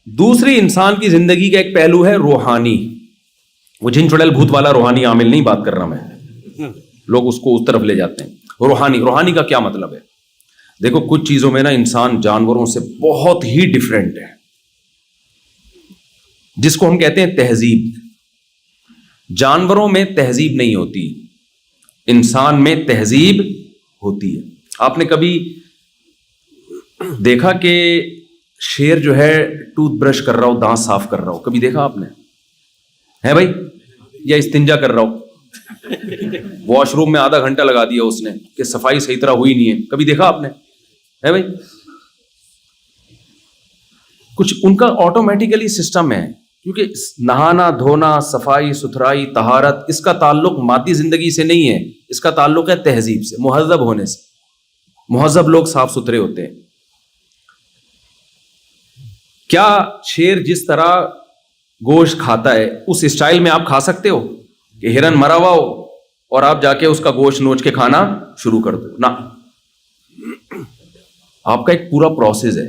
دوسری انسان کی زندگی کا ایک پہلو ہے روحانی. وہ جن چڑیل بھوت والا روحانی عامل نہیں بات کر رہا میں, لوگ اس کو اس طرف لے جاتے ہیں. روحانی کا کیا مطلب ہے؟ دیکھو کچھ چیزوں میں نا انسان جانوروں سے بہت ہی ڈفرینٹ ہے, جس کو ہم کہتے ہیں تہذیب. جانوروں میں تہذیب نہیں ہوتی, انسان میں تہذیب ہوتی ہے. آپ نے کبھی دیکھا کہ شیر جو ہے ٹوتھ برش کر رہا ہو, دانت صاف کر رہا ہو؟ کبھی دیکھا آپ نے؟ ہے بھائی؟ یا استنجا کر رہا ہو, واش روم میں آدھا گھنٹہ لگا دیا اس نے کہ صفائی صحیح طرح ہوئی نہیں ہے, کبھی دیکھا آپ نے؟ ہے بھائی؟ کچھ ان کا آٹومیٹیکلی سسٹم ہے, کیونکہ نہانا دھونا, صفائی ستھرائی, طہارت, اس کا تعلق مادی زندگی سے نہیں ہے, اس کا تعلق ہے تہذیب سے, مہذب ہونے سے. مہذب لوگ صاف ستھرے ہوتے ہیں. کیا شیر جس طرح گوشت کھاتا ہے اس اسٹائل میں آپ کھا سکتے ہو کہ ہرن مرا ہوا ہو اور آپ جا کے اس کا گوشت نوچ کے کھانا شروع کر دو؟ نہ, آپ کا ایک پورا پروسیس ہے.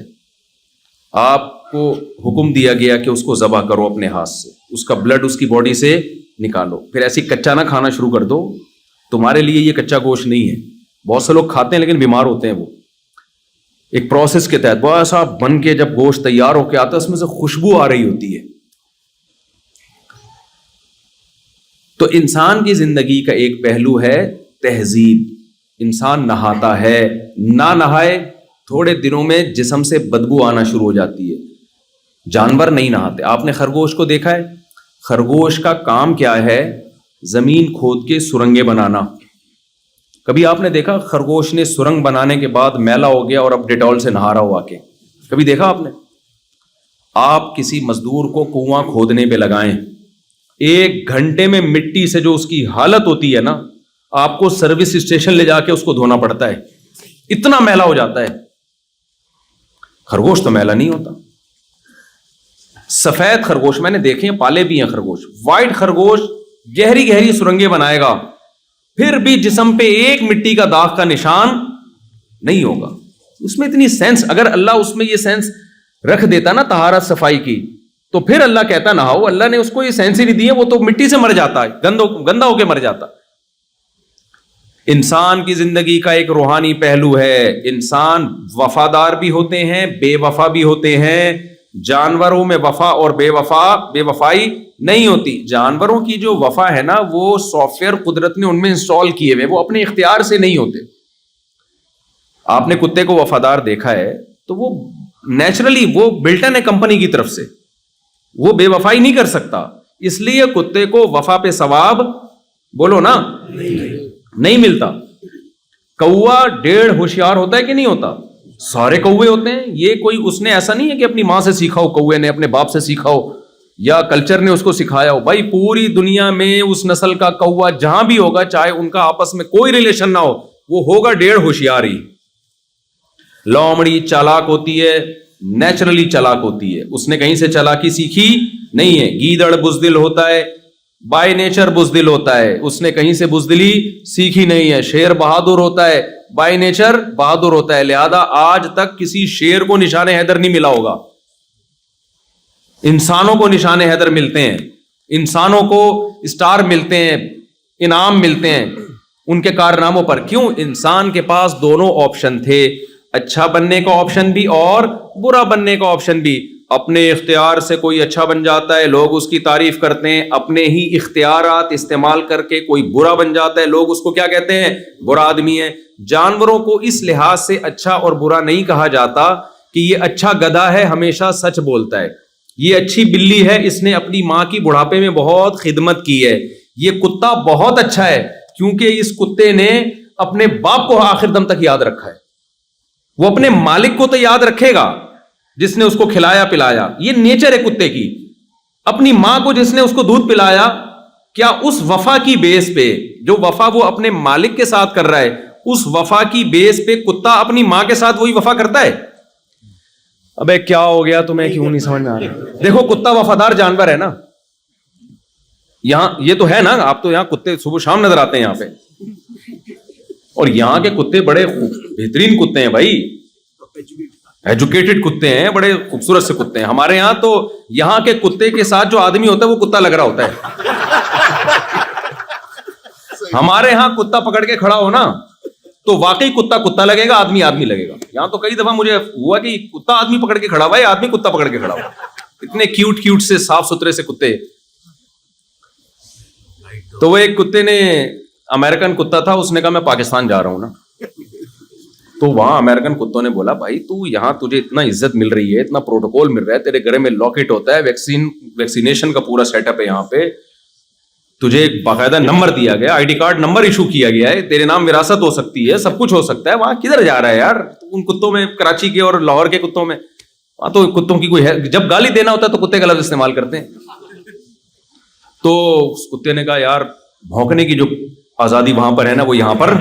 آپ کو حکم دیا گیا کہ اس کو ذبح کرو اپنے ہاتھ سے, اس کا بلڈ اس کی باڈی سے نکالو, پھر ایسی کچا نہ کھانا شروع کر دو. تمہارے لیے یہ کچا گوشت نہیں ہے. بہت سے لوگ کھاتے ہیں لیکن بیمار ہوتے ہیں. وہ ایک پروسیس کے تحت بہت سا بن کے جب گوشت تیار ہو کے آتا ہے اس میں سے خوشبو آ رہی ہوتی ہے. تو انسان کی زندگی کا ایک پہلو ہے تہذیب. انسان نہاتا ہے, نہ نہائے تھوڑے دنوں میں جسم سے بدبو آنا شروع ہو جاتی ہے. جانور نہیں نہاتے. آپ نے خرگوش کو دیکھا ہے؟ خرگوش کا کام کیا ہے؟ زمین کھود کے سرنگیں بنانا. کبھی آپ نے دیکھا خرگوش نے سرنگ بنانے کے بعد میلا ہو گیا اور اب ڈیٹول سے نہا رہا ہو آ کے؟ کبھی دیکھا آپ نے؟ آپ کسی مزدور کو کنواں کھودنے پہ لگائیں, 1 گھنٹے میں مٹی سے جو اس کی حالت ہوتی ہے نا, آپ کو سروس اسٹیشن لے جا کے اس کو دھونا پڑتا ہے, اتنا میلا ہو جاتا ہے. خرگوش تو میلا نہیں ہوتا. سفید خرگوش میں نے دیکھے ہیں, پالے بھی ہیں خرگوش. وائٹ خرگوش گہری گہری سرنگیں بنائے گا, پھر بھی جسم پہ ایک مٹی کا داغ کا نشان نہیں ہوگا. اس میں اتنی سینس, اگر اللہ اس میں یہ سینس رکھ دیتا نا طہارت صفائی کی, تو پھر اللہ کہتا نہاؤ. اللہ نے اس کو یہ سینس ہی نہیں دی ہے, وہ تو مٹی سے مر جاتا ہے, گندا ہو کے مر جاتا. انسان کی زندگی کا ایک روحانی پہلو ہے. انسان وفادار بھی ہوتے ہیں, بے وفا بھی ہوتے ہیں. جانوروں میں وفا اور بے وفائی نہیں ہوتی. جانوروں کی جو وفا ہے نا, وہ سافٹ ویئر قدرت نے ان میں انسٹال کیے ہوئے, وہ اپنے اختیار سے نہیں ہوتے. آپ نے کتے کو وفادار دیکھا ہے تو وہ نیچرلی وہ بلٹن ہے کمپنی کی طرف سے, وہ بے وفائی نہیں کر سکتا. اس لیے کتے کو وفا پہ ثواب بولو نا نہیں ملتا. کوا 1.5 ہوشیار ہوتا ہے کہ نہیں ہوتا؟ سارے کوے ہوتے ہیں. یہ کوئی اس نے ایسا نہیں ہے کہ اپنی ماں سے سیکھا ہو, کوے نے اپنے باپ سے سیکھا ہو, یا کلچر نے اس کو سکھایا ہو. بھائی پوری دنیا میں اس نسل کا کوا جہاں بھی ہوگا, چاہے ان کا آپس میں کوئی ریلیشن نہ ہو, وہ ہوگا 1.5 ہوشیار ہی. لومڑی چالاک ہوتی ہے, نیچرلی چالاک ہوتی ہے, اس نے کہیں سے چالاکی سیکھی نہیں ہے. گیدڑ بزدل ہوتا ہے, بائی نیچر بزدل ہوتا ہے, اس نے کہیں سے بزدلی سیکھی نہیں ہے. شیر بہادر ہوتا ہے, بائی نیچر بہادر ہوتا ہے. لہذا آج تک کسی شیر کو نشان حیدر نہیں ملا ہوگا. انسانوں کو نشان حیدر ملتے ہیں, انسانوں کو اسٹار ملتے ہیں, انعام ملتے ہیں ان کے کارناموں پر. کیوں؟ انسان کے پاس دونوں آپشن تھے, اچھا بننے کا آپشن بھی اور برا بننے کا آپشن بھی. اپنے اختیار سے کوئی اچھا بن جاتا ہے, لوگ اس کی تعریف کرتے ہیں. اپنے ہی اختیارات استعمال کر کے کوئی برا بن جاتا ہے, لوگ اس کو کیا کہتے ہیں؟ برا آدمی ہے. جانوروں کو اس لحاظ سے اچھا اور برا نہیں کہا جاتا کہ یہ اچھا گدھا ہے, ہمیشہ سچ بولتا ہے. یہ اچھی بلی ہے, اس نے اپنی ماں کی بڑھاپے میں بہت خدمت کی ہے. یہ کتا بہت اچھا ہے کیونکہ اس کتے نے اپنے باپ کو آخر دم تک یاد رکھا ہے. وہ اپنے مالک کو تو یاد رکھے گا جس نے اس کو کھلایا پلایا. یہ نیچر ہے کتے کی. اپنی ماں کو جس نے اس کو دودھ پلایا, کیا اس وفا کی بیس پہ, جو وفا وہ اپنے مالک کے ساتھ کر رہا ہے, اس وفا کی بیس پہ کتا اپنی ماں کے ساتھ وہی وفا کرتا ہے؟ ابے کیا ہو گیا تمہیں, کیوں نہیں سمجھ میں آ رہا؟ دیکھو کتا وفادار جانور ہے نا. یہاں یہ تو ہے نا, آپ تو یہاں کتے صبح شام نظر آتے ہیں یہاں پہ, اور یہاں کے کتے بڑے بہترین کتے ہیں بھائی. ایجوکیٹڈ کتے ہیں, بڑے خوبصورت سے کتے ہیں. ہمارے یہاں تو یہاں کے کتے کے ساتھ جو آدمی ہوتا ہے وہ کتا لگ رہا ہوتا ہے. ہمارے یہاں کتا پکڑ کے کھڑا ہو نا تو واقعی کتا کتا لگے گا, آدمی آدمی لگے گا. یہاں تو کئی دفعہ مجھے ہوا کہ کتا آدمی پکڑ کے کھڑا ہوا ہے, آدمی کتا پکڑ کے کھڑا ہوا. اتنے کیوٹ کیوٹ سے صاف ستھرے سے کتے. تو وہ ایک کتے نے, امریکن کتا تھا, اس نے کہا میں پاکستان جا رہا ہوں نا. تو وہاں امریکن کتوں نے بولا بھائی تو یہاں تجھے اتنا عزت مل رہی ہے, اتنا پروٹوکول مل رہا ہے, تیرے گھر میں لاکٹ ہوتا ہے, ویکسینیشن کا پورا سیٹ اپ ہے یہاں پہ, تجھے ایک باقاعدہ نمبر دیا گیا, I D card number issue کیا گیا ہے, تیرے نام وراثت ہو سکتی ہے, سب کچھ ہو سکتا ہے, وہاں کدھر جا رہا ہے یار ان کتوں میں, کراچی کے اور لاہور کے کتوں میں؟ وہاں تو کتوں کی کوئی ہے, جب گالی دینا ہوتا ہے تو کتے کا لفظ استعمال کرتے ہیں. تو اس کتے نے کہا یار بھونکنے کی جو آزادی وہاں پر ہے نا وہ یہاں پر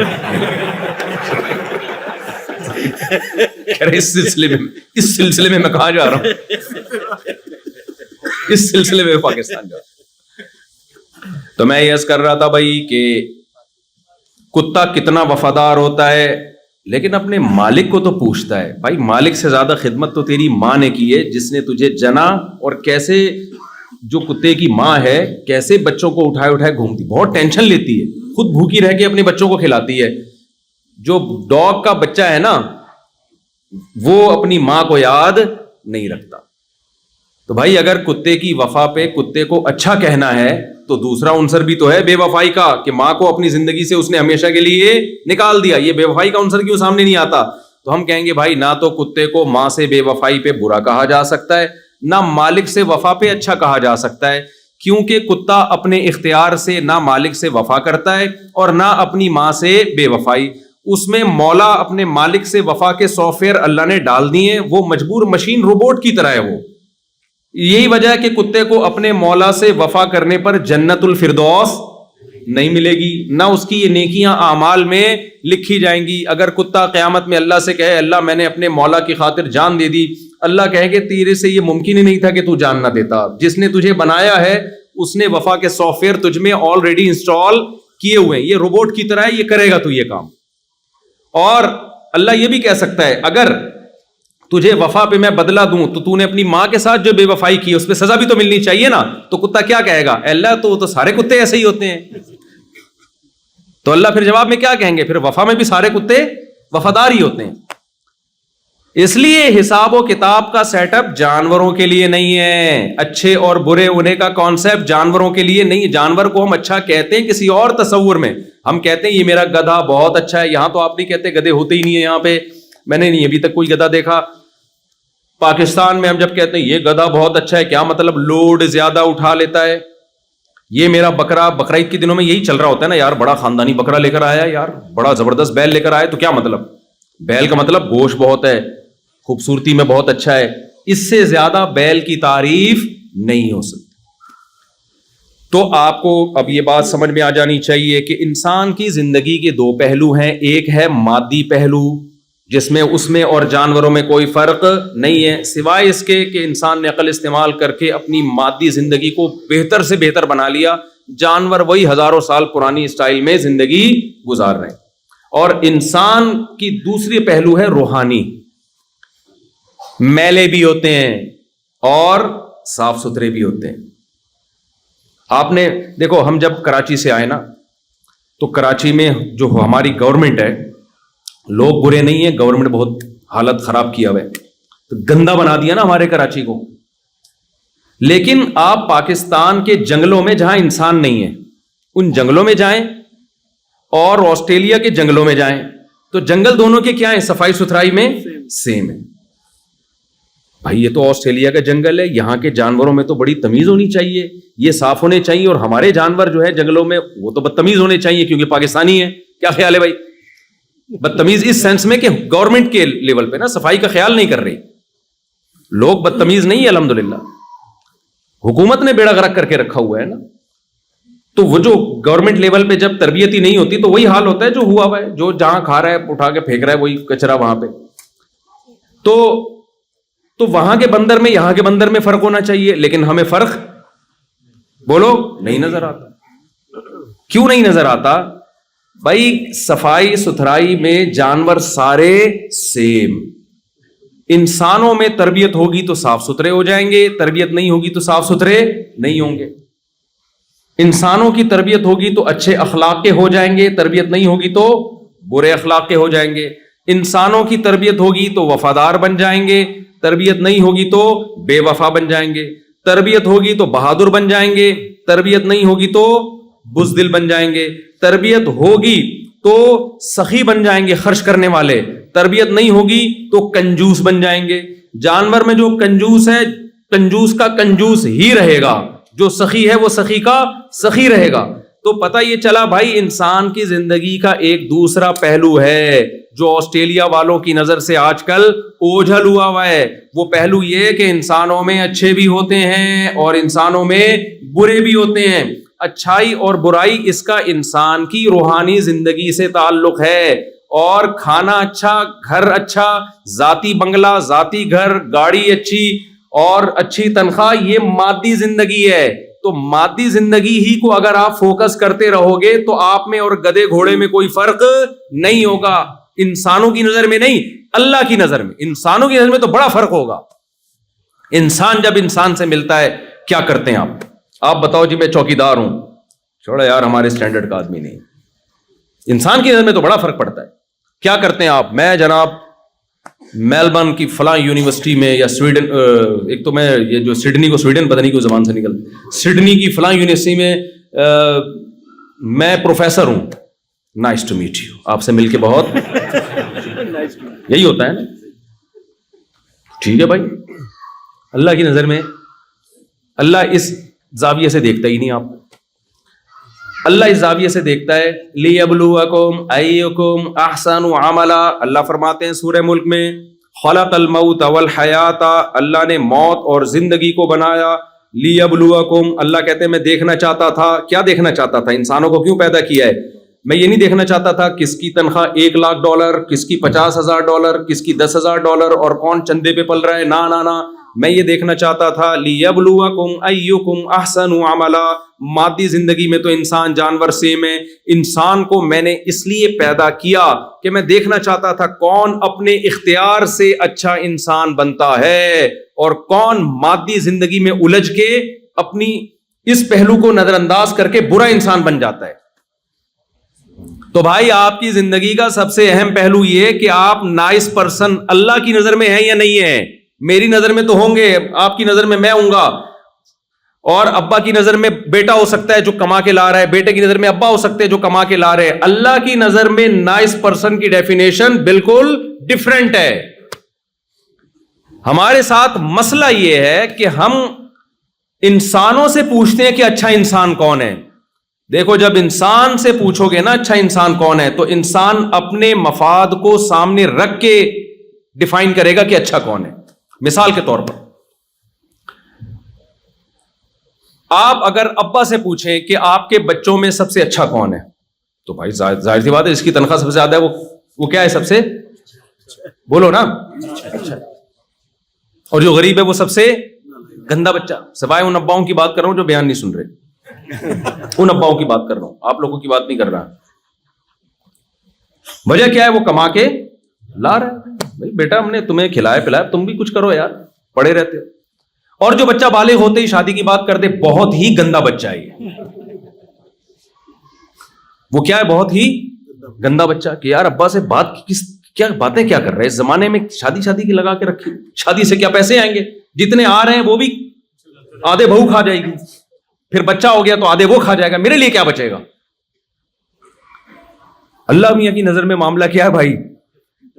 اس سلسلے میں میں کہاں جا رہا ہوں, اس سلسلے میں پاکستان جا رہا ہوں. تو میں یہ کر رہا تھا بھائی کہ کتا کتنا وفادار ہوتا ہے لیکن اپنے مالک کو تو پوچھتا ہے. بھائی مالک سے زیادہ خدمت تو تیری ماں نے کی ہے جس نے تجھے جنا, اور کیسے جو کتے کی ماں ہے کیسے بچوں کو اٹھائے اٹھائے گھومتی, بہت ٹینشن لیتی ہے, خود بھوکی رہ کے اپنے بچوں کو کھلاتی ہے. جو ڈاگ کا بچہ ہے نا وہ اپنی ماں کو یاد نہیں رکھتا. تو بھائی اگر کتے کی وفا پہ کتے کو اچھا کہنا ہے تو دوسرا عنصر بھی تو ہے بے وفائی کا, کہ ماں کو اپنی زندگی سے اس نے ہمیشہ کے لیے نکال دیا. یہ بے وفائی کا عنصر کیوں سامنے نہیں آتا؟ تو ہم کہیں گے بھائی نہ تو کتے کو ماں سے بے وفائی پہ برا کہا جا سکتا ہے, نہ مالک سے وفا پہ اچھا کہا جا سکتا ہے, کیونکہ کتا اپنے اختیار سے نہ مالک سے وفا کرتا ہے اور نہ اپنی ماں سے بے وفائی. اس میں مولا اپنے مالک سے وفا کے سافٹ ویئر اللہ نے ڈال دیے, وہ مجبور مشین روبوٹ کی طرح ہے وہ. یہی وجہ ہے کہ کتے کو اپنے مولا سے وفا کرنے پر جنت الفردوس نہیں ملے گی, نہ اس کی یہ نیکیاں اعمال میں لکھی جائیں گی. اگر کتا قیامت میں اللہ سے کہے اللہ میں نے اپنے مولا کی خاطر جان دے دی, اللہ کہے کہ تیرے سے یہ ممکن ہی نہیں تھا کہ تو جان نہ دیتا, جس نے تجھے بنایا ہے اس نے وفا کے سافٹ ویئر تجھ میں آلریڈی انسٹال کیے ہوئے ہیں, یہ روبوٹ کی طرح ہے, یہ کرے گا تو یہ کام. اور اللہ یہ بھی کہہ سکتا ہے اگر تجھے وفا پہ میں بدلہ دوں تو تو نے اپنی ماں کے ساتھ جو بے وفائی کی اس پہ سزا بھی تو ملنی چاہیے نا. تو کتا کیا کہے گا, اللہ تو سارے کتے ایسے ہی ہوتے ہیں. تو اللہ پھر جواب میں کیا کہیں گے, پھر وفا میں بھی سارے کتے وفادار ہی ہوتے ہیں. اس لیے حساب و کتاب کا سیٹ اپ جانوروں کے لیے نہیں ہے, اچھے اور برے ہونے کا کانسیپٹ جانوروں کے لیے نہیں. جانور کو ہم اچھا کہتے ہیں کسی اور تصور میں, ہم کہتے ہیں یہ میرا گدھا بہت اچھا ہے. یہاں تو آپ نہیں کہتے, گدھے ہوتے ہی نہیں ہے یہاں پہ, میں نے نہیں ابھی تک کوئی گدھا دیکھا. پاکستان میں ہم جب کہتے ہیں یہ گدھا بہت اچھا ہے, کیا مطلب لوڈ زیادہ اٹھا لیتا ہے. یہ میرا بکرا, بقرعید کے دنوں میں یہی چل رہا ہوتا ہے نا, یار بڑا خاندانی بکرا لے کر آیا, یار بڑا زبردست بیل لے کر آیا. تو کیا مطلب, بیل کا مطلب گوشت بہت ہے, خوبصورتی میں بہت اچھا ہے. اس سے زیادہ بیل کی تعریف نہیں ہو سکتی. تو آپ کو اب یہ بات سمجھ میں آ جانی چاہیے کہ انسان کی زندگی کے دو پہلو ہیں. ایک ہے مادی پہلو جس میں اس میں اور جانوروں میں کوئی فرق نہیں ہے, سوائے اس کے کہ انسان نے عقل استعمال کر کے اپنی مادی زندگی کو بہتر سے بہتر بنا لیا. جانور وہی ہزاروں سال پرانی اسٹائل میں زندگی گزار رہے ہیں. اور انسان کی دوسری پہلو ہے روحانی, میلے بھی ہوتے ہیں اور صاف ستھرے بھی ہوتے ہیں. آپ نے دیکھو, ہم جب کراچی سے آئے نا تو کراچی میں جو ہماری گورنمنٹ ہے, لوگ برے نہیں ہیں, گورنمنٹ بہت حالت خراب کیا ہوا ہے, تو گندا بنا دیا نا ہمارے کراچی کو. لیکن آپ پاکستان کے جنگلوں میں جہاں انسان نہیں ہے ان جنگلوں میں جائیں اور آسٹریلیا کے جنگلوں میں جائیں تو جنگل دونوں کے کیا ہیں, صفائی ستھرائی میں سیم ہے. بھائی یہ تو آسٹریلیا کا جنگل ہے, یہاں کے جانوروں میں تو بڑی تمیز ہونی چاہیے, یہ صاف ہونے چاہیے, اور ہمارے جانور جو ہے جنگلوں میں وہ تو بدتمیز ہونے چاہیے کیونکہ پاکستانی ہے. کیا خیال ہے بھائی؟ بدتمیز اس سینس میں کہ گورنمنٹ کے لیول پہ نا صفائی کا خیال نہیں کر رہی. لوگ بدتمیز نہیں ہے الحمدللہ, حکومت نے بیڑا غرق کر کے رکھا ہوا ہے نا. تو وہ جو گورنمنٹ لیول پہ جب تربیت ہی نہیں ہوتی تو وہی حال ہوتا ہے جو ہوا ہوا ہے, جو جہاں کھا رہا ہے اٹھا کے پھینک رہا ہے وہی کچرا وہاں پہ. تو وہاں کے بندر میں یہاں کے بندر میں فرق ہونا چاہیے, لیکن ہمیں فرق بولو نہیں نظر آتا. کیوں نہیں نظر آتا بھائی؟ صفائی ستھرائی میں جانور سارے سیم, انسانوں میں تربیت ہوگی تو صاف ستھرے ہو جائیں گے, تربیت نہیں ہوگی تو صاف ستھرے نہیں ہوں گے. انسانوں کی تربیت ہوگی تو اچھے اخلاق کے ہو جائیں گے, تربیت نہیں ہوگی تو برے اخلاق کے ہو جائیں گے. انسانوں کی تربیت ہوگی تو وفادار بن جائیں گے, تربیت نہیں ہوگی تو بے وفا بن جائیں گے. تربیت ہوگی تو بہادر بن جائیں گے, تربیت نہیں ہوگی تو بزدل بن جائیں گے. تربیت ہوگی تو سخی بن جائیں گے, خرچ کرنے والے. تربیت نہیں ہوگی تو کنجوس بن جائیں گے. جانور میں جو کنجوس ہے, کنجوس کا کنجوس ہی رہے گا, جو سخی ہے وہ سخی کا سخی رہے گا. تو پتہ یہ چلا بھائی انسان کی زندگی کا ایک دوسرا پہلو ہے جو آسٹریلیا والوں کی نظر سے آج کل اوجھل ہوا ہے. وہ پہلو یہ کہ انسانوں میں اچھے بھی ہوتے ہیں اور انسانوں میں برے بھی ہوتے ہیں. اچھائی اور برائی اس کا انسان کی روحانی زندگی سے تعلق ہے. اور کھانا اچھا, گھر اچھا, ذاتی بنگلہ, ذاتی گھر, گاڑی اچھی اور اچھی تنخواہ, یہ مادی زندگی ہے. تو مادی زندگی ہی کو اگر آپ فوکس کرتے رہو گے تو آپ میں اور گدے گھوڑے میں کوئی فرق نہیں ہوگا. انسانوں کی نظر میں نہیں, اللہ کی نظر میں. انسانوں کی نظر میں تو بڑا فرق ہوگا. انسان جب انسان سے ملتا ہے کیا کرتے ہیں آپ؟ آپ بتاؤ جی میں چوکیدار ہوں, چھوڑا یار ہمارے اسٹینڈرڈ کا آدمی نہیں. انسان کی نظر میں تو بڑا فرق پڑتا ہے. کیا کرتے ہیں آپ؟ میں جناب میلبرن کی فلاں یونیورسٹی میں, یا سویڈن, ایک تو میں یہ جو سڈنی کو سویڈن پتہ نہیں کیوں زبان سے نکل, سڈنی کی فلاں یونیورسٹی میں میں پروفیسر ہوں. نائس ٹو میٹ یو, آپ سے مل کے بہت یہی ہوتا ہے نا. ٹھیک ہے بھائی, اللہ کی نظر میں اللہ اس زاویے سے دیکھتا ہی نہیں آپ کو. اللہ اس زاویے سے دیکھتا ہے لِيَبْلُوَكُمْ أَيُّكُمْ أَحْسَنُ عَمَلًا. اللہ فرماتے ہیں سورہ ملک میں خَلَقَ الْمَوْتَ وَالْحَيَاةَ, اللہ نے موت اور زندگی کو بنایا. لِيَبْلُوَكُمْ, اللہ کہتے ہیں میں دیکھنا چاہتا تھا. کیا دیکھنا چاہتا تھا؟ انسانوں کو کیوں پیدا کیا ہے؟ میں یہ نہیں دیکھنا چاہتا تھا کس کی تنخواہ $1,00,000, کس کی $50,000, کس کی $10,000 اور کون چندے پہ پل رہا ہے. نا, میں یہ دیکھنا چاہتا تھا لِيَبْلُوَكُمْ أَيُّكُمْ أَحْسَنُ عَمَلًا. مادی زندگی میں تو انسان جانور سیم ہے. انسان کو میں نے اس لیے پیدا کیا کہ میں دیکھنا چاہتا تھا کون اپنے اختیار سے اچھا انسان بنتا ہے اور کون مادی زندگی میں الجھ کے اپنی اس پہلو کو نظر انداز کر کے برا انسان بن جاتا ہے. تو بھائی آپ کی زندگی کا سب سے اہم پہلو یہ کہ آپ نائس پرسن اللہ کی نظر میں ہیں یا نہیں ہیں. میری نظر میں تو ہوں گے, آپ کی نظر میں ہوں گا, اور ابا کی نظر میں بیٹا ہو سکتا ہے جو کما کے لا رہا ہے, بیٹے کی نظر میں ابا ہو سکتے ہیں جو کما کے لا رہے ہیں. اللہ کی نظر میں نائس پرسن کی ڈیفینیشن بالکل ڈیفرنٹ ہے. ہمارے ساتھ مسئلہ یہ ہے کہ ہم انسانوں سے پوچھتے ہیں کہ اچھا انسان کون ہے. دیکھو جب انسان سے پوچھو گے نا اچھا انسان کون ہے, تو انسان اپنے مفاد کو سامنے رکھ کے ڈیفائن کرے گا کہ اچھا کون ہے. مثال کے طور پر آپ اگر ابا سے پوچھیں کہ آپ کے بچوں میں سب سے اچھا کون ہے, تو بھائی ظاہر سی بات ہے, اس کی تنخواہ سب سے زیادہ ہے وہ کیا ہے, سب سے بولو نا اچھا. اور جو غریب ہے وہ سب سے گندا بچہ. سوائے ان اباؤں کی بات کر رہا ہوں جو بیان نہیں سن رہے, ان اباؤں کی بات کر رہا ہوں, آپ لوگوں کی بات نہیں کر رہا. وجہ کیا ہے؟ وہ کما کے لا رہا ہے. بھائی بیٹا ہم نے تمہیں کھلایا پلایا, تم بھی کچھ کرو یار, پڑے رہتے ہو. اور جو بچہ بالغ ہوتے ہی شادی کی بات کر دے, بہت ہی گندا بچہ ہے یہ. وہ کیا ہے؟ بہت ہی گندا بچہ. کہ یار ابا سے بات کیا باتیں کیا کر رہے ہیں, اس زمانے میں شادی کی لگا کے رکھی. شادی سے کیا پیسے آئیں گے؟ جتنے آ رہے ہیں وہ بھی آدھے بہو کھا جائے گی, پھر بچہ ہو گیا تو آدھے وہ کھا جائے گا, میرے لیے کیا بچے گا؟ اللہ میاں کی نظر میں معاملہ کیا ہے بھائی؟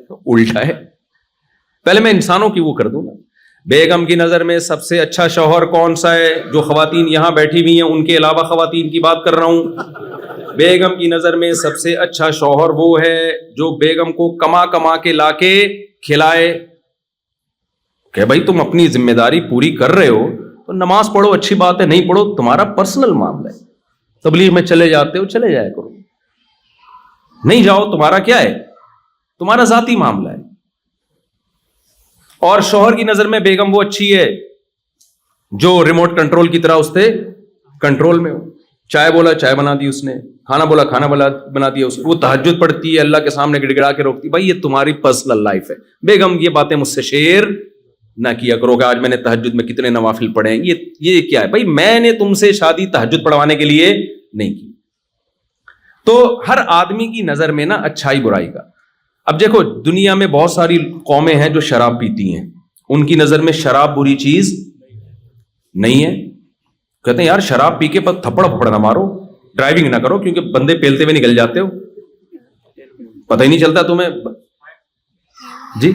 الٹا ہے. پہلے میں انسانوں کی وہ کر دوں نا. بیگم کی نظر میں سب سے اچھا شوہر کون سا ہے؟ جو خواتین یہاں بیٹھی ہوئی ہیں ان کے علاوہ خواتین کی بات کر رہا ہوں. بیگم کی نظر میں سب سے اچھا شوہر وہ ہے جو بیگم کو کما کے لا کے کھلائے. کہ بھائی تم اپنی ذمہ داری پوری کر رہے ہو تو نماز پڑھو, اچھی بات ہے, نہیں پڑھو تمہارا پرسنل معاملہ ہے. تبلیغ میں چلے جاتے ہو چلے جایا کرو, نہیں جاؤ تمہارا کیا ہے, تمہارا ذاتی معاملہ ہے. اور شوہر کی نظر میں بیگم وہ اچھی ہے جو ریموٹ کنٹرول کی طرح اس سے کنٹرول میں ہو. چائے بولا چائے بنا دی اس نے, کھانا بولا کھانا بنا دیا اس نے, وہ تہجد پڑھتی ہے, اللہ کے سامنے گڑ گڑا کے روکتی. بھائی یہ تمہاری پرسنل لائف ہے, بیگم یہ باتیں مجھ سے شیئر نہ کیا کرو کہ آج میں نے تہجد میں کتنے نوافل پڑھے ہیں. یہ کیا ہے بھائی, میں نے تم سے شادی تہجد پڑھوانے کے لیے نہیں کی. تو ہر آدمی کی نظر میں نا اچھائی برائی کا. اب دیکھو دنیا میں بہت ساری قومیں ہیں جو شراب پیتی ہیں, ان کی نظر میں شراب بری چیز نہیں ہے. کہتے ہیں یار شراب پی کے تھپڑ پھپڑ نہ مارو, ڈرائیونگ نہ کرو, کیونکہ بندے پیلتے ہوئے نکل جاتے ہو, پتہ ہی نہیں چلتا تمہیں. جی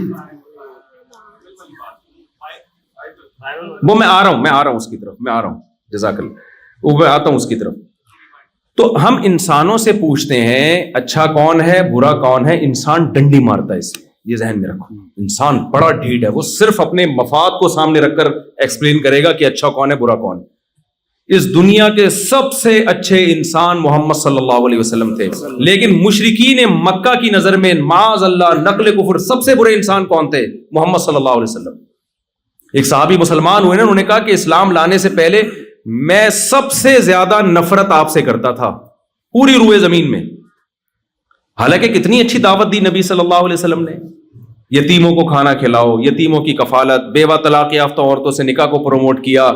وہ میں آ رہا ہوں اس کی طرف, میں آ رہا ہوں, جزاک اللہ, وہ میں آتا ہوں اس کی طرف. تو ہم انسانوں سے پوچھتے ہیں اچھا کون ہے برا کون ہے, انسان ڈنڈی مارتا ہے. اس لیے یہ ذہن میں رکھو, انسان بڑا ڈھیٹ ہے, وہ صرف اپنے مفاد کو سامنے رکھ کر ایکسپلین کرے گا کہ اچھا کون ہے برا کون ہے. اس دنیا کے سب سے اچھے انسان محمد صلی اللہ علیہ وسلم تھے, لیکن مشرکین مکہ کی نظر میں معاذ اللہ نقل کفر سب سے برے انسان کون تھے؟ محمد صلی اللہ علیہ وسلم. ایک صحابی مسلمان ہوئے نا, انہوں نے کہا کہ اسلام لانے سے پہلے میں سب سے زیادہ نفرت آپ سے کرتا تھا پوری روئے زمین میں. حالانکہ کتنی اچھی دعوت دی نبی صلی اللہ علیہ وسلم نے, یتیموں کو کھانا کھلاؤ, یتیموں کی کفالت, بیوہ طلاق یافتہ عورتوں سے نکاح کو پروموٹ کیا,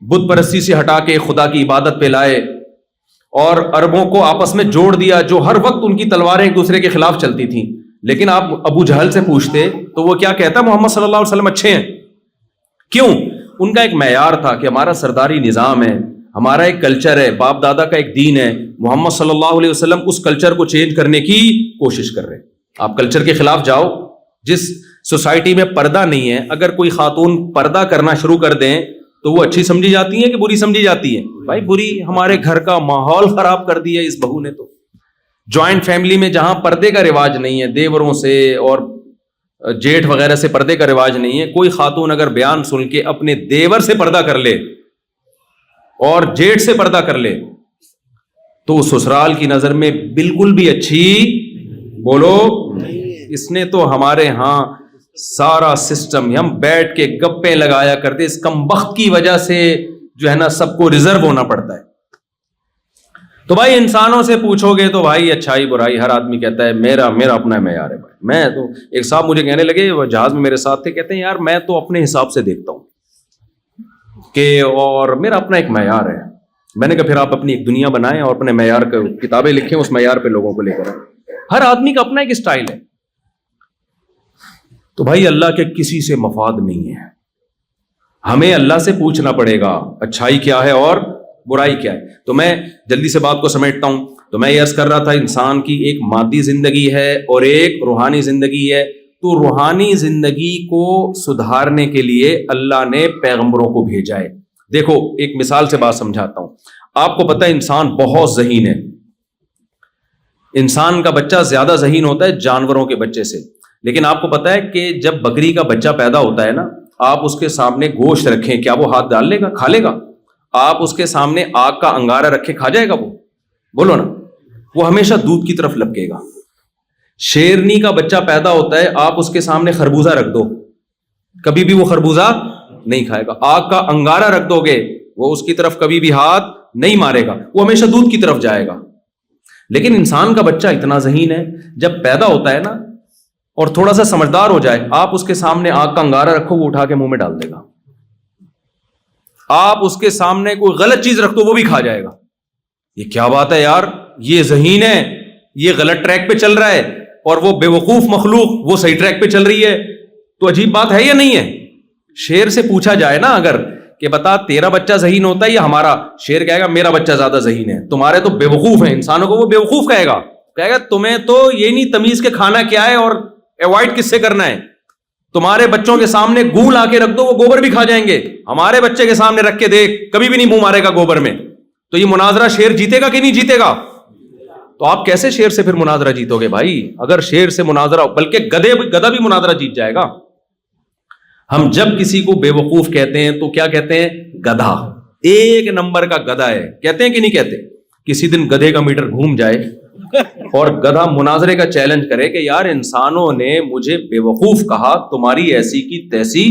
بت پرستی سے ہٹا کے خدا کی عبادت پہ لائے, اور عربوں کو آپس میں جوڑ دیا جو ہر وقت ان کی تلواریں ایک دوسرے کے خلاف چلتی تھیں. لیکن آپ ابو جہل سے پوچھتے تو وہ کیا کہتا, محمد صلی اللہ علیہ وسلم اچھے ہیں. کیوں؟ ان کا ایک معیار تھا کہ ہمارا سرداری نظام ہے, ہمارا ایک کلچر ہے, باپ دادا کا ایک دین ہے. محمد صلی اللہ علیہ وسلم اس کلچر کو چینج کرنے کی کوشش کر رہے ہیں. آپ کلچر کے خلاف جاؤ. جس سوسائٹی میں پردہ نہیں ہے, اگر کوئی خاتون پردہ کرنا شروع کر دیں تو وہ اچھی سمجھی جاتی ہیں کہ بری سمجھی جاتی ہیں؟ بھائی بری, ہمارے گھر کا ماحول خراب کر دیا اس بہو نے. تو جوائنٹ فیملی میں جہاں پردے کا رواج نہیں ہے, دیوروں سے اور جیٹھ وغیرہ سے پردے کا رواج نہیں ہے, کوئی خاتون اگر بیان سن کے اپنے دیور سے پردہ کر لے اور جیٹھ سے پردہ کر لے تو سسرال کی نظر میں بالکل بھی اچھی بولو. اس نے تو ہمارے ہاں سارا سسٹم, ہم بیٹھ کے گپیں لگایا کرتے, اس کم بخت کی وجہ سے جو ہے نا سب کو ریزرو ہونا پڑتا ہے. تو بھائی انسانوں سے پوچھو گے تو بھائی اچھائی برائی ہر آدمی کہتا ہے میرا اپنا معیار ہے. بھائی میں تو, ایک صاحب مجھے کہنے لگے, وہ جہاز میں میرے ساتھ تھے, کہتے ہیں یار میں تو اپنے حساب سے دیکھتا ہوں کہ, اور میرا اپنا ایک معیار ہے. میں نے کہا پھر آپ اپنی ایک دنیا بنائیں اور اپنے معیار کا کتابیں لکھیں, اس معیار پہ لوگوں کو لے کر. ہر آدمی کا اپنا ایک اسٹائل ہے. تو بھائی اللہ کے کسی سے مفاد نہیں ہے, ہمیں اللہ سے پوچھنا پڑے گا اچھائی کیا ہے اور برائی کیا ہے. تو میں جلدی سے بات کو سمیٹتا ہوں. تو میں یہ عرض کر رہا تھا انسان کی ایک مادی زندگی ہے اور ایک روحانی زندگی ہے. تو روحانی زندگی کو سدھارنے کے لیے اللہ نے پیغمبروں کو بھیجا ہے. دیکھو ایک مثال سے بات سمجھاتا ہوں. آپ کو پتہ ہے انسان بہت ذہین ہے. انسان کا بچہ زیادہ ذہین ہوتا ہے جانوروں کے بچے سے. لیکن آپ کو پتہ ہے کہ جب بکری کا بچہ پیدا ہوتا ہے نا, آپ اس کے سامنے گوشت رکھیں, کیا وہ ہاتھ ڈال لے گا, کھا لے گا؟ آپ اس کے سامنے آگ کا انگارہ رکھے, کھا جائے گا وہ؟ بولو نا. وہ ہمیشہ دودھ کی طرف لپکے گا. شیرنی کا بچہ پیدا ہوتا ہے, آپ اس کے سامنے خربوزہ رکھ دو, کبھی بھی وہ خربوزہ نہیں کھائے گا. آگ کا انگارہ رکھ دو گے, وہ اس کی طرف کبھی بھی ہاتھ نہیں مارے گا, وہ ہمیشہ دودھ کی طرف جائے گا. لیکن انسان کا بچہ اتنا ذہین ہے, جب پیدا ہوتا ہے نا اور تھوڑا سا سمجھدار ہو جائے, آپ اس کے سامنے آگ کا انگارہ رکھو, وہ اٹھا کے منہ میں ڈال دے گا. آپ اس کے سامنے کوئی غلط چیز رکھ دو, وہ بھی کھا جائے گا. یہ کیا بات ہے یار, یہ ذہین ہے, یہ غلط ٹریک پہ چل رہا ہے, اور وہ بے وقوف مخلوق وہ صحیح ٹریک پہ چل رہی ہے. تو عجیب بات ہے یا نہیں ہے؟ شیر سے پوچھا جائے نا اگر کہ بتا تیرا بچہ ذہین ہوتا ہے یا ہمارا, شیر کہے گا میرا بچہ زیادہ ذہین ہے, تمہارے تو بے وقوف ہیں. انسانوں کو وہ بے وقوف کہے گا تمہیں تو یہ نہیں تمیز کے کھانا کیا ہے اور ایوائڈ کس سے کرنا ہے. تمہارے بچوں کے سامنے گوں لا کے رکھ دو, وہ گوبر بھی کھا جائیں گے. ہمارے بچے کے سامنے رکھ کے دیکھ, کبھی بھی نہیں منہ مارے گا گوبر میں. تو یہ مناظرہ شیر جیتے گا کہ نہیں جیتے گا؟ تو آپ کیسے شیر سے پھر مناظرہ جیتو گے بھائی؟ اگر شیر سے مناظرہ, بلکہ گدھا بھی مناظرہ جیت جائے گا. ہم جب کسی کو بے وقوف کہتے ہیں تو کیا کہتے ہیں؟ گدھا. ایک نمبر کا گدھا ہے, کہتے ہیں کہ نہیں کہتے؟ کسی دن گدھے کا میٹر گھوم جائے اور گدھا مناظرے کا چیلنج کرے کہ یار انسانوں نے مجھے بے وقوف کہا, تمہاری ایسی کی تیسی,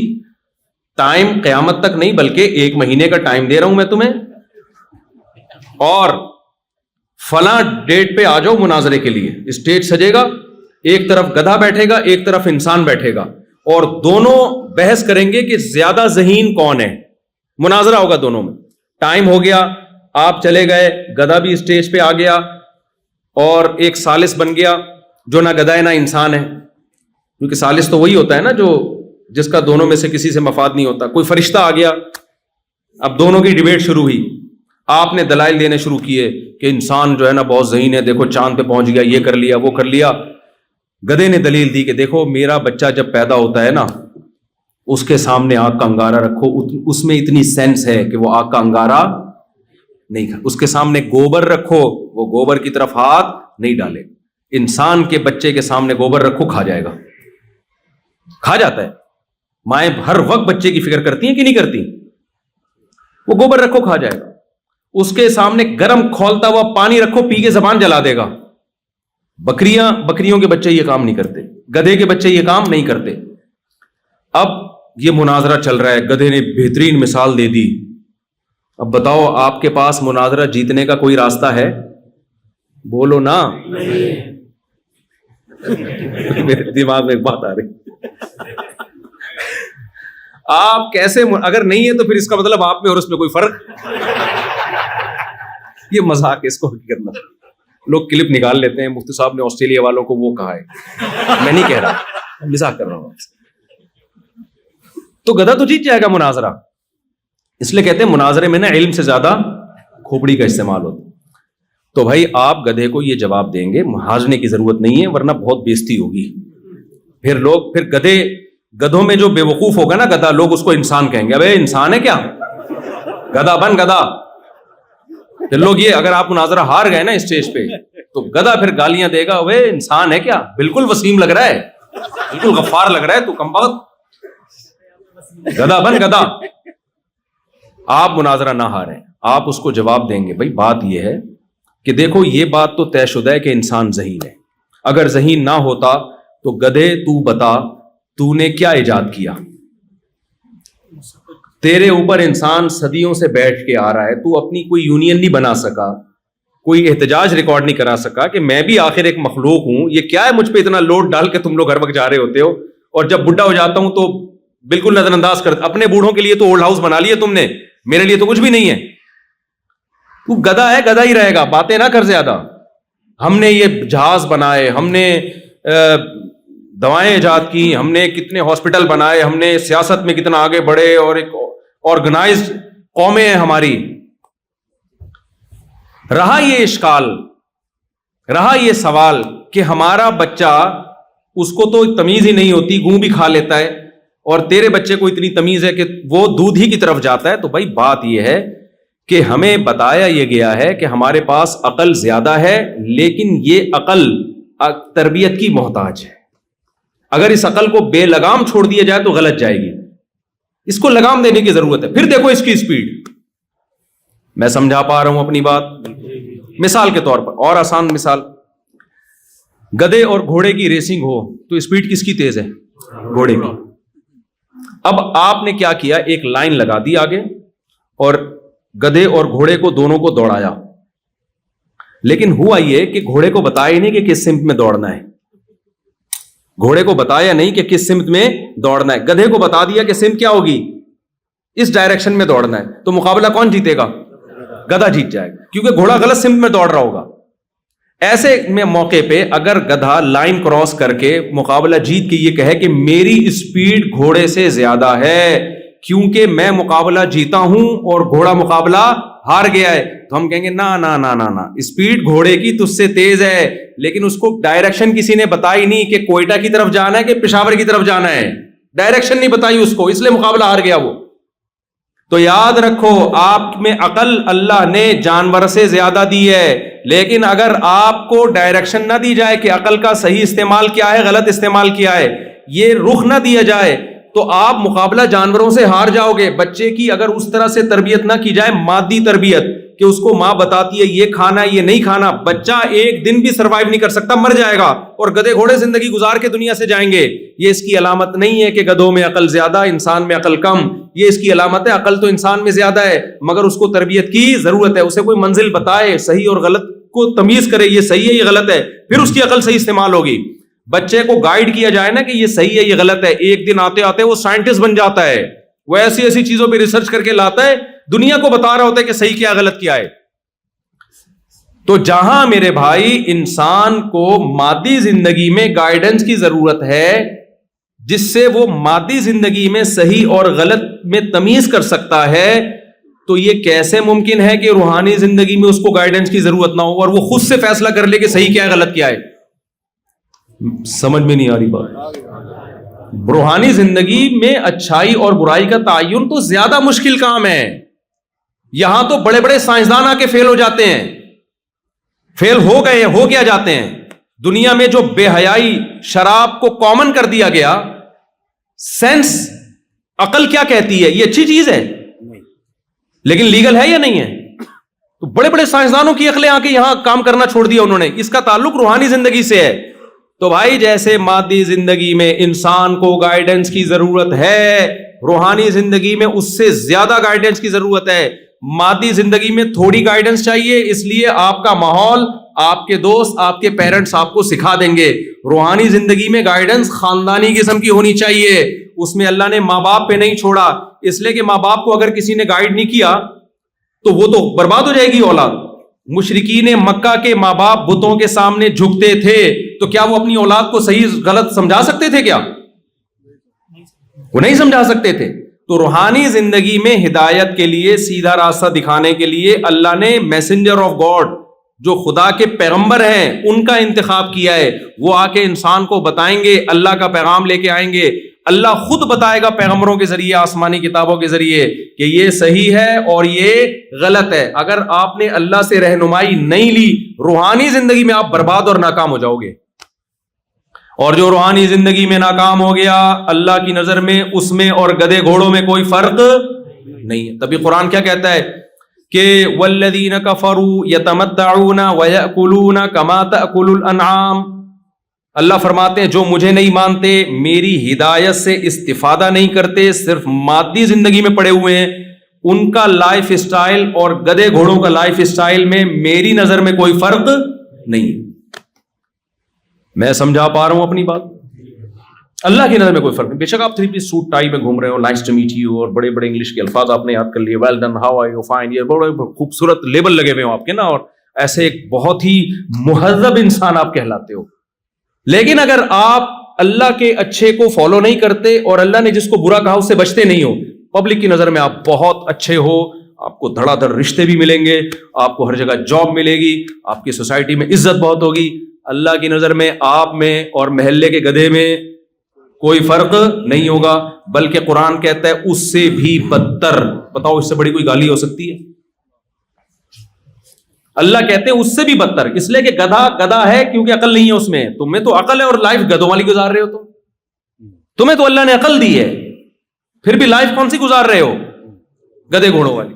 ٹائم قیامت تک نہیں بلکہ 1 مہینے کا ٹائم دے رہا ہوں میں تمہیں, اور فلاں ڈیٹ پہ آ جاؤ مناظرے کے لیے. اسٹیج سجے گا, ایک طرف گدھا بیٹھے گا, ایک طرف انسان بیٹھے گا, اور دونوں بحث کریں گے کہ زیادہ ذہین کون ہے. مناظرہ ہوگا دونوں میں. ٹائم ہو گیا, آپ چلے گئے, گدھا بھی اسٹیج پہ آ گیا اور ایک ثالث بن گیا جو نہ گدھا ہے نہ انسان ہے, کیونکہ ثالث تو وہی ہوتا ہے نا جو جس کا دونوں میں سے کسی سے مفاد نہیں ہوتا. کوئی فرشتہ آ گیا, اب دونوں کی ڈیبیٹ شروع ہوئی. آپ نے دلائل دینے شروع کیے کہ انسان جو ہے نا بہت ذہین ہے, دیکھو چاند پہ پہنچ گیا, یہ کر لیا وہ کر لیا. گدھے نے دلیل دی کہ دیکھو میرا بچہ جب پیدا ہوتا ہے نا, اس کے سامنے آگ کا انگارہ رکھو, اس میں اتنی سینس ہے کہ وہ آگ کا انگارہ نہیں کھا. اس کے سامنے گوبر رکھو, وہ گوبر کی طرف ہاتھ نہیں ڈالے. انسان کے بچے کے سامنے گوبر رکھو, کھا جائے گا, کھا جاتا ہے. مائیں ہر وقت بچے کی فکر کرتی ہیں کہ نہیں کرتی؟ وہ گوبر رکھو, کھا جائے گا. اس کے سامنے گرم کھولتا ہوا پانی رکھو, پی کے زبان جلا دے گا. بکریوں کے بچے یہ کام نہیں کرتے, گدھے کے بچے یہ کام نہیں کرتے. اب یہ مناظرہ چل رہا ہے, گدھے نے بہترین مثال دے دی. اب بتاؤ آپ کے پاس مناظرہ جیتنے کا کوئی راستہ ہے؟ بولو نا. میرے دماغ میں ایک بات آ رہی, آپ کیسے, اگر نہیں ہے تو پھر اس کا مطلب آپ میں اور اس میں کوئی فرق. یہ مذاق, اس کو کرنا لوگ کلپ نکال لیتے ہیں. مفتی صاحب نے آسٹریلیا والوں کو وہ کہا ہے, میں نہیں کہہ رہا, مذاق کر رہا ہوں. تو گدھا تو جیت جائے گا مناظرہ. اس لیے کہتے ہیں مناظرے میں نا علم سے زیادہ کھوپڑی کا استعمال ہوتا. تو بھائی آپ گدھے کو یہ جواب دیں گے, ہاجنے کی ضرورت نہیں ہے ورنہ بہت بےزتی ہوگی. پھر گدھوں میں جو بے وقوف ہوگا نا گدھا, لوگ اس کو انسان کہیں گے. ابے انسان ہے کیا, گدھا بن گدھا. پھر لوگ یہ, اگر آپ مناظرہ ہار گئے نا اسٹیج پہ تو گدھا پھر گالیاں دے گا, وہ انسان ہے کیا, بالکل وسیم لگ رہا ہے, بالکل غفار لگ رہا ہے, تو کم بخت, گدھا بن گدھا. آپ مناظرہ نہ ہاریں, آپ اس کو جواب دیں گے. بھائی بات یہ ہے کہ دیکھو یہ بات تو طے شدہ ہے کہ انسان ذہین ہے. اگر ذہین نہ ہوتا تو گدھے تو بتا تو نے کیا ایجاد کیا؟ تیرے اوپر انسان صدیوں سے بیٹھ کے آ رہا ہے, تو اپنی کوئی یونین نہیں بنا سکا, کوئی احتجاج ریکارڈ نہیں کرا سکا کہ میں بھی آخر ایک مخلوق ہوں. یہ کیا ہے مجھ پہ اتنا لوڈ ڈال کے تم لوگ ہر وقت جا رہے ہوتے ہو, اور جب بڈھا ہو جاتا ہوں تو بالکل نظر انداز کر. اپنے بوڑھوں کے لیے تو اولڈ ہاؤس بنا لیا تم نے, میرے لیے تو کچھ بھی نہیں ہے. تو گدھا ہے, گدھا ہی رہے گا, باتیں نہ کر زیادہ. ہم نے یہ جہاز بنائے, ہم نے دوائیں ایجاد کی, ہم نے کتنے ہاسپٹل بنائے, ہم نے سیاست میں کتنا آگے بڑھے, اور ایک آرگنائزڈ قومیں ہیں ہماری. رہا یہ اشکال, رہا یہ سوال کہ ہمارا بچہ, اس کو تو تمیز ہی نہیں ہوتی, گوں بھی کھا لیتا ہے, اور تیرے بچے کو اتنی تمیز ہے کہ وہ دودھ ہی کی طرف جاتا ہے. تو بھائی بات یہ ہے کہ ہمیں بتایا یہ گیا ہے کہ ہمارے پاس عقل زیادہ ہے, لیکن یہ عقل تربیت کی محتاج ہے. اگر اس عقل کو بے لگام چھوڑ دیا جائے تو غلط جائے گی, اس کو لگام دینے کی ضرورت ہے. پھر دیکھو اس کی سپیڈ, میں سمجھا پا رہا ہوں اپنی بات؟ مثال کے طور پر, اور آسان مثال, گدھے اور گھوڑے کی ریسنگ ہو تو سپیڈ کس کی تیز ہے؟ گھوڑے کی. اب آپ نے کیا کیا, ایک لائن لگا دی آگے, اور گدھے اور گھوڑے کو دونوں کو دوڑایا. لیکن ہوا یہ کہ گھوڑے کو بتایا نہیں کہ کس سمت میں دوڑنا ہے, گھوڑے کو بتایا نہیں کہ کس سمت میں دوڑنا ہے, گدھے کو بتا دیا کہ سمت کیا ہوگی, اس ڈائریکشن میں دوڑنا ہے. تو مقابلہ کون جیتے گا؟ گدھا جیت جائے گا, کیونکہ گھوڑا غلط سمت میں دوڑ رہا ہوگا. ایسے میں موقع پہ اگر گدھا لائن کراس کر کے مقابلہ جیت کے یہ کہے کہ میری اسپیڈ گھوڑے سے زیادہ ہے کیونکہ میں مقابلہ جیتا ہوں اور گھوڑا مقابلہ ہار گیا ہے, تو ہم کہیں گے نا نا نا نا نا, اسپیڈ گھوڑے کی تجھ سے تیز ہے, لیکن اس کو ڈائریکشن کسی نے بتائی نہیں کہ کوئٹہ کی طرف جانا ہے کہ پشاور کی طرف جانا ہے, ڈائریکشن نہیں بتائی اس کو, اس لیے مقابلہ ہار گیا وہ. تو یاد رکھو, آپ میں عقل اللہ نے جانور سے زیادہ دی ہے, لیکن اگر آپ کو ڈائریکشن نہ دی جائے کہ عقل کا صحیح استعمال کیا ہے, غلط استعمال کیا ہے, یہ رخ نہ دیا جائے, تو آپ مقابلہ جانوروں سے ہار جاؤ گے. بچے کی اگر اس طرح سے تربیت نہ کی جائے, مادی تربیت, کہ اس کو ماں بتاتی ہے یہ کھانا یہ نہیں کھانا، بچہ ایک دن بھی سروائیو نہیں کر سکتا، مر جائے گا، اور گدھے گھوڑے زندگی گزار کے دنیا سے جائیں گے. یہ اس کی علامت نہیں ہے کہ گدھوں میں عقل زیادہ انسان میں عقل کم، یہ اس کی علامت ہے عقل تو انسان میں زیادہ ہے، مگر اس کو تربیت کی ضرورت ہے. اسے کوئی منزل بتائے، صحیح اور غلط کو تمیز کرے، یہ صحیح ہے یہ غلط ہے، پھر اس کی عقل صحیح استعمال ہوگی. بچے کو گائیڈ کیا جائے نا کہ یہ صحیح ہے یہ غلط ہے، ایک دن آتے آتے وہ سائنٹسٹ بن جاتا ہے، وہ ایسی ایسی چیزوں پہ ریسرچ کر کے لاتا ہے، دنیا کو بتا رہا ہوتا ہے کہ صحیح کیا غلط کیا ہے. تو جہاں میرے بھائی انسان کو مادی زندگی میں گائیڈنس کی ضرورت ہے جس سے وہ مادی زندگی میں صحیح اور غلط میں تمیز کر سکتا ہے، تو یہ کیسے ممکن ہے کہ روحانی زندگی میں اس کو گائیڈنس کی ضرورت نہ ہو اور وہ خود سے فیصلہ کر لے کہ صحیح کیا ہے غلط کیا ہے؟ سمجھ میں نہیں آ رہی بات. روحانی زندگی میں اچھائی اور برائی کا تعین تو زیادہ مشکل کام ہے. یہاں تو بڑے بڑے سائنسدان آ کے فیل ہو جاتے ہیں، فیل ہو گئے ہو کیا جاتے ہیں. دنیا میں جو بے حیائی شراب کو کامن کر دیا گیا، سینس عقل کیا کہتی ہے یہ اچھی چیز ہے لیکن لیگل ہے یا نہیں ہے؟ تو بڑے بڑے سائنسدانوں کی عقلیں آ کے یہاں کام کرنا چھوڑ دیا انہوں نے. اس کا تعلق روحانی زندگی سے ہے. تو بھائی جیسے مادی زندگی میں انسان کو گائیڈنس کی ضرورت ہے، روحانی زندگی میں اس سے زیادہ گائیڈنس کی ضرورت ہے. مادی زندگی میں تھوڑی گائیڈنس چاہیے، اس لیے آپ کا ماحول، آپ کے دوست، آپ کے پیرنٹس آپ کو سکھا دیں گے. روحانی زندگی میں گائیڈنس خاندانی قسم کی ہونی چاہیے. اس میں اللہ نے ماں باپ پہ نہیں چھوڑا، اس لیے کہ ماں باپ کو اگر کسی نے گائیڈ نہیں کیا تو وہ تو برباد ہو جائے گی اولاد. مشرکین مکہ کے ماں باپ بتوں کے سامنے جھکتے تھے، تو کیا وہ اپنی اولاد کو صحیح غلط سمجھا سکتے تھے؟ کیا وہ نہیں سمجھا سکتے تھے. تو روحانی زندگی میں ہدایت کے لیے، سیدھا راستہ دکھانے کے لیے اللہ نے میسنجر آف گاڈ، جو خدا کے پیغمبر ہیں، ان کا انتخاب کیا ہے. وہ آ کے انسان کو بتائیں گے، اللہ کا پیغام لے کے آئیں گے. اللہ خود بتائے گا پیغمبروں کے ذریعے، آسمانی کتابوں کے ذریعے کہ یہ صحیح ہے اور یہ غلط ہے. اگر آپ نے اللہ سے رہنمائی نہیں لی، روحانی زندگی میں آپ برباد اور ناکام ہو جاؤ گے. اور جو روحانی زندگی میں ناکام ہو گیا، اللہ کی نظر میں اس میں اور گدھے گھوڑوں میں کوئی فرق نہیں ہے. تبھی قرآن کیا کہتا ہے کہ والذین کفروا یتمتعون ویأکلون کما تأکل الانعام. اللہ فرماتے ہیں جو مجھے نہیں مانتے، میری ہدایت سے استفادہ نہیں کرتے، صرف مادی زندگی میں پڑے ہوئے ہیں، ان کا لائف اسٹائل اور گدھے گھوڑوں کا لائف اسٹائل میں میری نظر میں کوئی فرق نہیں ہے. میں سمجھا پا رہا ہوں اپنی بات؟ اللہ کی نظر میں کوئی فرق نہیں. بے شک آپ 3 پیس سوٹ ٹائی میں گھوم رہے ہو، نائس ٹو میٹ یو، اور بڑے بڑے انگلش کے الفاظ آپ نے یاد کر لیے، well done, how are you, fine, یہ بڑے خوبصورت لیبل لگے ہوئے ہوں آپ کے نا، اور ایسے ایک بہت ہی مہذب انسان آپ کہلاتے ہو. لیکن اگر آپ اللہ کے اچھے کو فالو نہیں کرتے اور اللہ نے جس کو برا کہا اس سے بچتے نہیں ہو، پبلک کی نظر میں آپ بہت اچھے ہو، آپ کو دھڑا دھڑ رشتے بھی ملیں گے، آپ کو ہر جگہ جاب ملے گی، آپ کی سوسائٹی میں عزت بہت ہوگی. اللہ کی نظر میں آپ میں اور محلے کے گدھے میں کوئی فرق نہیں ہوگا، بلکہ قرآن کہتا ہے اس سے بھی بدتر. بتاؤ اس سے بڑی کوئی گالی ہو سکتی ہے؟ اللہ کہتے ہیں اس سے بھی بدتر، اس لیے کہ گدھا گدھا ہے کیونکہ عقل نہیں ہے اس میں. تمہیں تو عقل ہے اور لائف گدھوں والی گزار رہے ہو. تمہیں تو اللہ نے عقل دی ہے، پھر بھی لائف کون سی گزار رہے ہو؟ گدھے گھوڑوں والی.